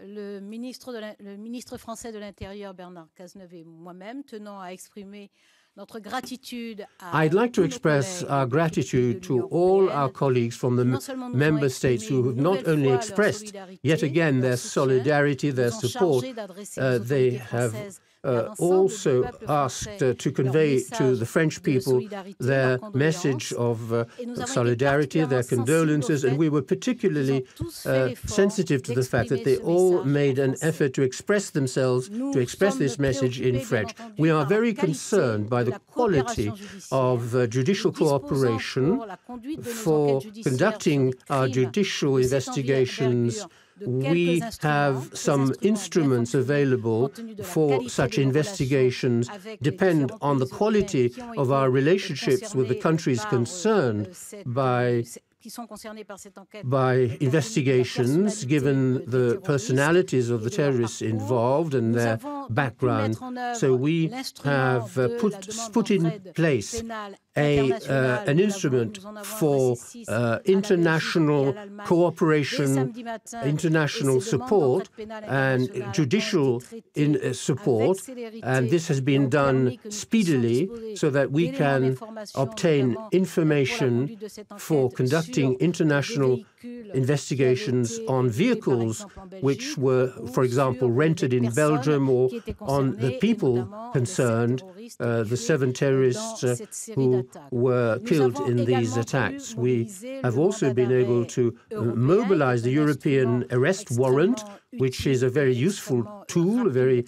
le ministre français de l'Intérieur, Bernard Cazeneuve, et moi-même tenons à exprimer notre gratitude à I'd like to express our gratitude to all our colleagues from the member states who have not only expressed yet again their solidarity, their support, they have also asked to convey to the French people their message of solidarity, their condolences, and we were particularly sensitive to the fact that they all made an effort to express themselves, to express this message in French. We are very concerned by the quality of judicial cooperation for conducting our judicial investigations. We have some instruments available for such investigations, depend on the quality of our relationships with the countries concerned by investigations, given the personalities of the terrorists involved and their background. So we have put in place an instrument for international cooperation, international support, and judicial support, and this has been done speedily so that we can obtain information for conducting international investigations on vehicles which were, for example, rented in Belgium, or on the people concerned, the 7 terrorists who were killed in these attacks. We have also been able to mobilize the European arrest warrant, which is a very useful tool, a very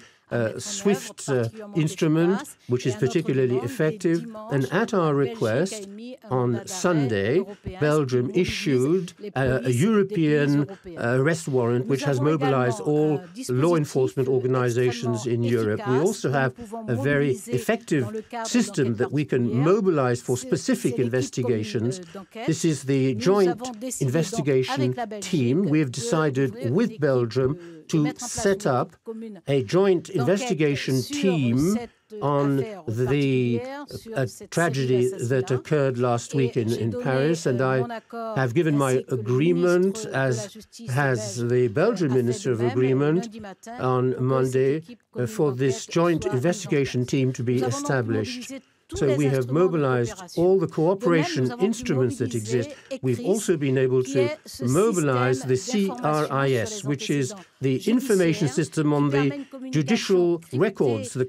swift instrument, which is particularly effective. And at our request, on Sunday, Belgium issued a European arrest warrant, which has mobilized all law enforcement organizations in Europe. We also have a very effective system that we can mobilize for specific investigations. This is the joint investigation team. We have decided with Belgium to set up a joint investigation team on the tragedy that occurred last week in Paris, and I have given my agreement, as has the Belgian Minister of Agreement, on Monday for this joint investigation team to be established. So we have mobilized all the cooperation instruments that exist. We've also been able to mobilize the CRIS, which is the information system on the judicial records, the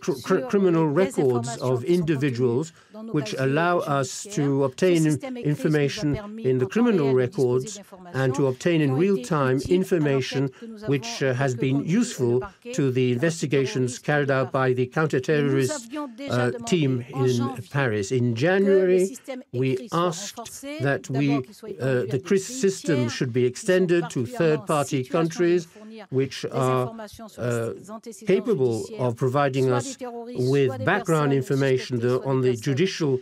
criminal records of individuals, which allow us to obtain information in the criminal records and to obtain in real time information which has been useful to the investigations carried out by the counter-terrorist team in Paris. In January, we asked that the CRIS system should be extended to third-party countries which are capable of providing us with background information on the judicial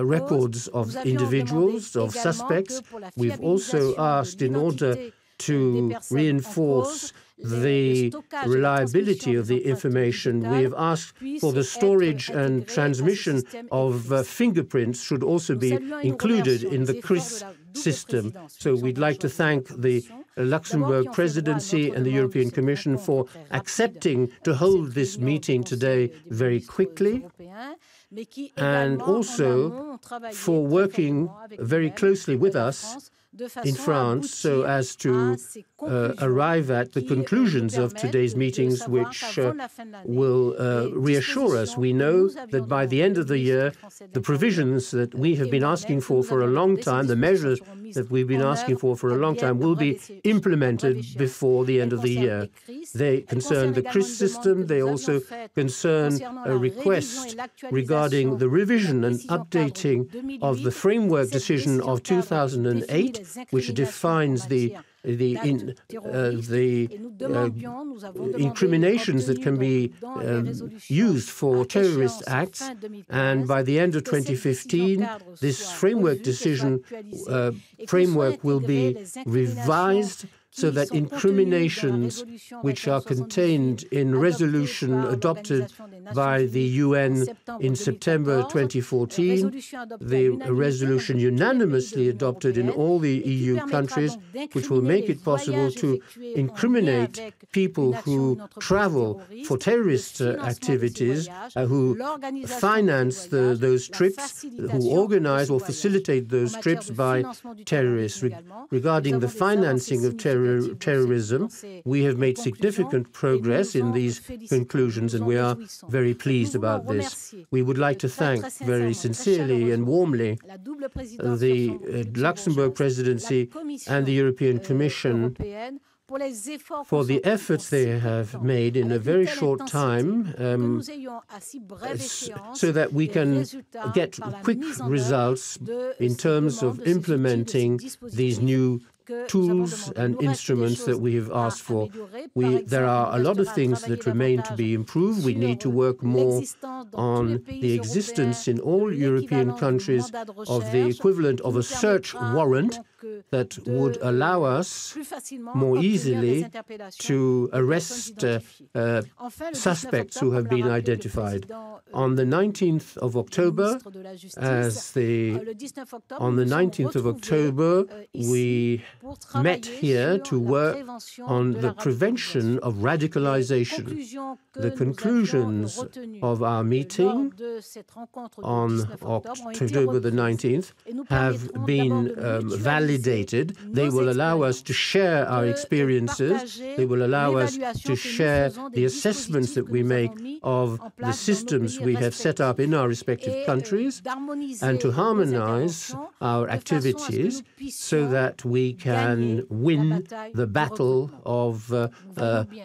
records of individuals, of suspects. We've also asked, in order to reinforce the reliability of the information, we have asked for the storage and transmission of fingerprints should also be included in the CRIS system. So we'd like to thank the Luxembourg presidency and the European Commission for accepting to hold this meeting today very quickly, and also for working very closely with us in France so as to arrive at the conclusions of today's meetings, which will reassure us. We know that by the end of the year, the provisions that we have been asking for a long time, the measures that we've been asking for a long time, will be implemented before the end of the year. They concern the CRIS system. They also concern a request regarding the revision and updating of the framework decision of 2008, which defines the incriminations that can be used for terrorist acts. And by the end of 2015, this framework decision framework will be revised so that incriminations which are contained in resolution adopted by the UN in September 2014, the resolution unanimously adopted in all the EU countries, which will make it possible to incriminate people who travel for terrorist activities, who finance those trips, who organize or facilitate those trips by terrorists. Regarding the financing of terrorism, we have made significant progress in these conclusions, and we are very pleased about this. We would like to thank very sincerely and warmly the Luxembourg presidency and the European Commission for the efforts they have made in a very short time so that we can get quick results in terms of implementing these new tools and instruments that we have asked for. There are a lot of things that remain to be improved. We need to work more on the existence in all European countries of the equivalent of a search warrant that would allow us more easily to arrest suspects who have been identified. On the 19th of October, we met here to work on the prevention of radicalization. The conclusions of our meeting on October the 19th have been validated. They will allow us to share our experiences. They will allow us to share the assessments that we make of the systems we have set up in our respective countries, and to harmonize our activities so that we can win the battle of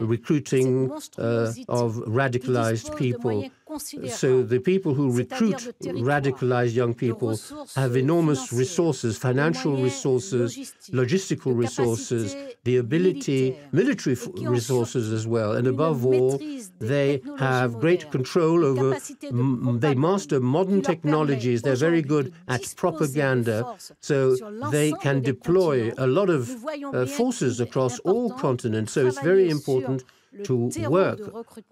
recruiting of radicalized people. So the people who recruit radicalized young people have enormous resources, financial resources, logistical resources, the ability, military resources as well, and above all, they have great control over, they master modern technologies, they're very good at propaganda, so they can deploy a lot of forces across all continents. So it's very important to work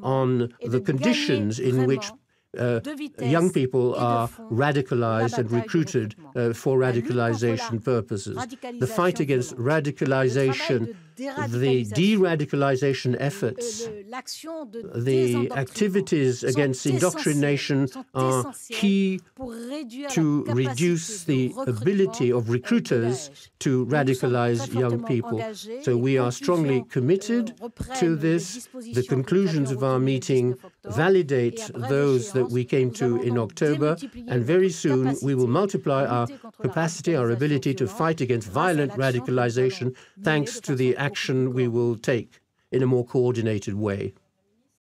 on the conditions in which young people are radicalized and recruited for radicalization purposes. The fight against radicalization, the de-radicalization efforts, the activities against indoctrination are key to reduce the ability of recruiters to radicalize young people. So we are strongly committed to this. The conclusions of our meeting validate those that we came to in October, and very soon we will multiply our capacity, our ability to fight against violent radicalization, thanks to the action we will take in a more coordinated way.